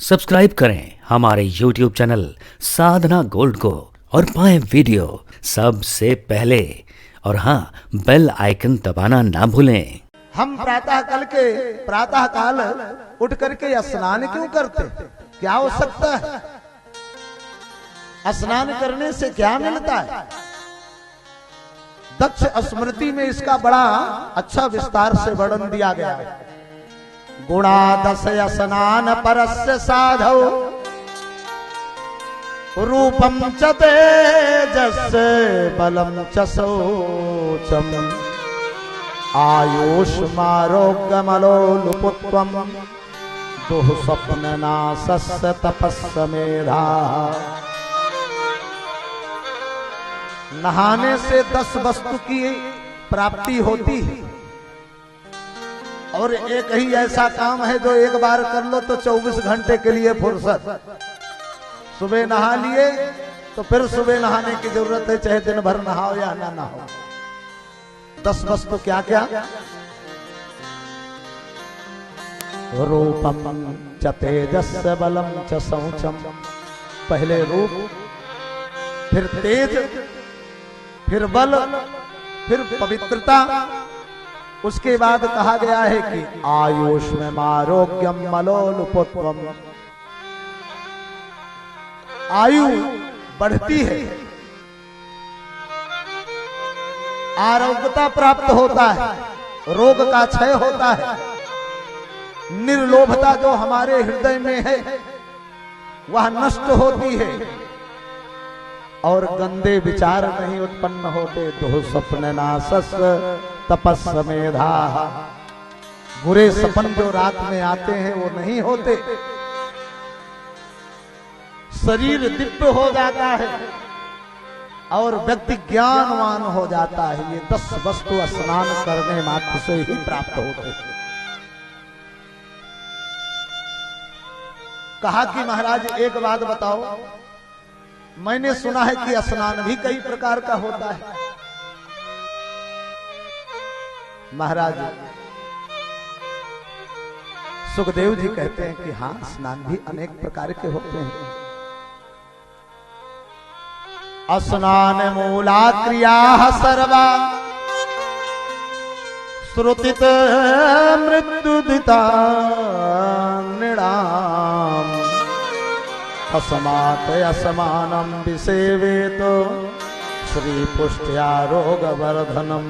Subscribe करें हमारे YouTube channel साधना gold को और पाएं वीडियो सबसे पहले। और हाँ, बेल आइकन दबाना ना भूलें। हम प्रातः काल उठ करके स्नान क्यों करते? क्या हो सकता है? स्नान करने से क्या मिलता है? दक्ष स्मृति में इसका बड़ा अच्छा विस्तार से वर्णन दिया गया है। गुणादश स्नान परस्य साधौ रूपम च तेजस्य बलम च शौचम आयुष्मारोग्यमलोलुपुत्वम दुःस्वप्ननाशस्य तपस्समेधा। नहाने से 10 वस्तु की प्राप्ति होती है और एक ही ऐसा काम है जो एक बार कर लो तो 24 घंटे के लिए फुर्सत। सुबह नहा लिए तो फिर सुबह नहाने की जरूरत है, चाहे दिन भर नहाओ या ना नहाओ। 10 वस्तु क्या क्या? रूपम च तेजस्य बलम च शौचम। पहले रूप, फिर तेज, फिर बल, फिर पवित्रता। उसके बाद कहा गया है कि आयुष्म आरोग्यम मलोलुपुत्वम। आयु बढ़ती है, आरोग्यता प्राप्त होता है, रोग का क्षय होता है, निर्लोभता जो हमारे हृदय में है वह नष्ट होती है और गंदे विचार नहीं उत्पन्न होते। दुःस्वप्ननाशस्य तपस्समेधा। बुरे सपन जो रात में आते हैं वो नहीं होते। शरीर दिव्य हो जाता है और व्यक्ति ज्ञानवान हो जाता है। ये 10 वस्तु स्नान करने मात्र से ही प्राप्त होते हैं। कहा कि महाराज एक बात बताओ, मैंने सुना है कि स्नान भी कई प्रकार का होता है। महाराज सुखदेव जी कहते हैं कि हाँ, स्नान भी अनेक प्रकार के होते हैं। स्नान मूला क्रिया सर्वा श्रुतित मृत्युदिता नृणाम अस्मात् असमानम विसेवेत श्री पुष्ट्या रोग वर्धनम।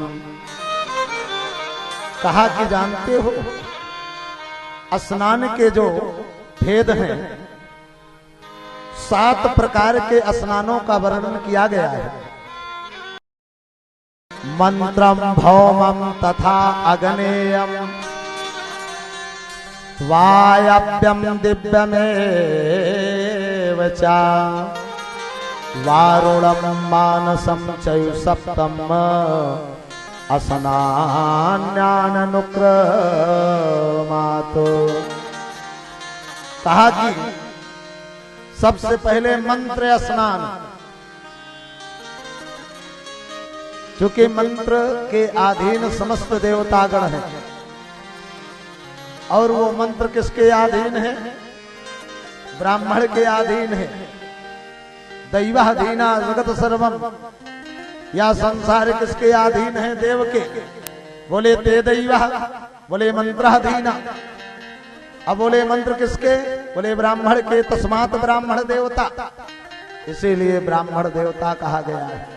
कहा कि जानते हो स्नान के जो भेद हैं, 7 प्रकार के स्नानों का वर्णन किया गया है। मंत्रम भौमम तथा अग्नेयम वायव्यम दिव्यमेव च वारुणम मानसम चयु सप्तम असनान्यानुक्रमातो। कहा कि सबसे पहले मंत्र स्नान। चूंकि मंत्र के अधीन समस्त देवतागण हैं और वो मंत्र किसके अधीन है? ब्राह्मण के अधीन है। दैवाधीना जगत सर्वम। या संसार किसके अधीन है? देव के। बोले ते दैवा, बोले मंत्राधीना। अब बोले मंत्र किसके? बोले ब्राह्मण के। तस्मात् ब्राह्मण देवता, इसीलिए ब्राह्मण देवता कहा गया है।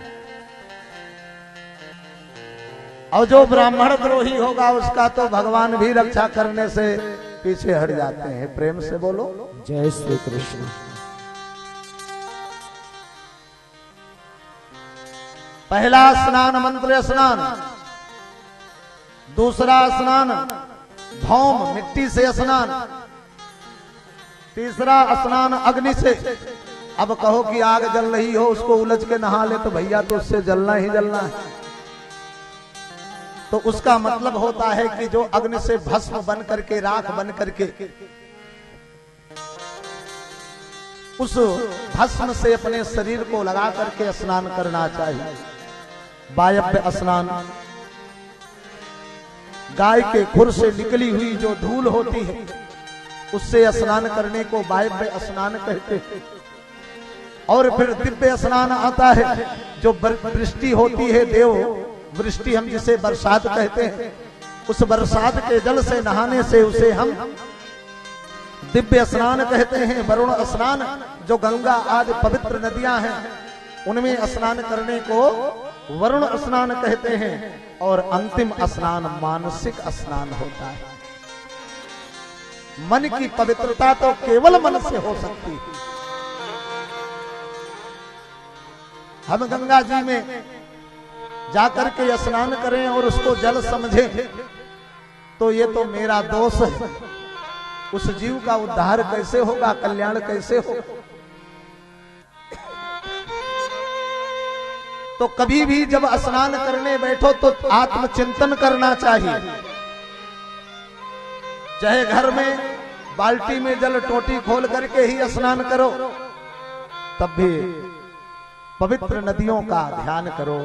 और जो ब्राह्मण द्रोही होगा उसका तो भगवान भी रक्षा करने से पीछे हट जाते हैं। प्रेम से बोलो जय श्री कृष्ण। पहला स्नान मंत्र स्नान, दूसरा स्नान भौम मिट्टी से स्नान, तीसरा स्नान अग्नि से। अब कहो कि आग जल रही हो उसको उलझ के नहा ले तो भैया तो उससे जलना ही जलना है। तो उसका मतलब होता है कि जो अग्नि से भस्म बन करके, राख बन करके, उस भस्म से अपने शरीर को लगा करके स्नान करना चाहिए। वायव्य स्नान, गाय के खुर से निकली हुई जो धूल होती है उससे स्नान करने को वायव्य स्नान कहते हैं। और फिर दिव्य स्नान आता है, जो वृष्टि होती है, देव वृष्टि हम जिसे बरसात कहते हैं, उस बरसात के जल से नहाने से उसे हम दिव्य स्नान कहते हैं। वरुण स्नान, जो गंगा आदि पवित्र नदियां हैं उनमें स्नान करने को वरुण स्नान कहते हैं। और अंतिम स्नान मानसिक स्नान होता है। मन की पवित्रता तो केवल मन से हो सकती है। हम गंगा जी में जाकर के स्नान करें और उसको जल समझें तो ये तो मेरा दोष है। उस जीव का उद्धार कैसे होगा, कल्याण कैसे होगा? तो कभी भी जब स्नान करने बैठो तो आत्मचिंतन करना चाहिए। चाहे घर में बाल्टी में जल टोटी खोल करके ही स्नान करो, तब भी पवित्र नदियों का ध्यान करो।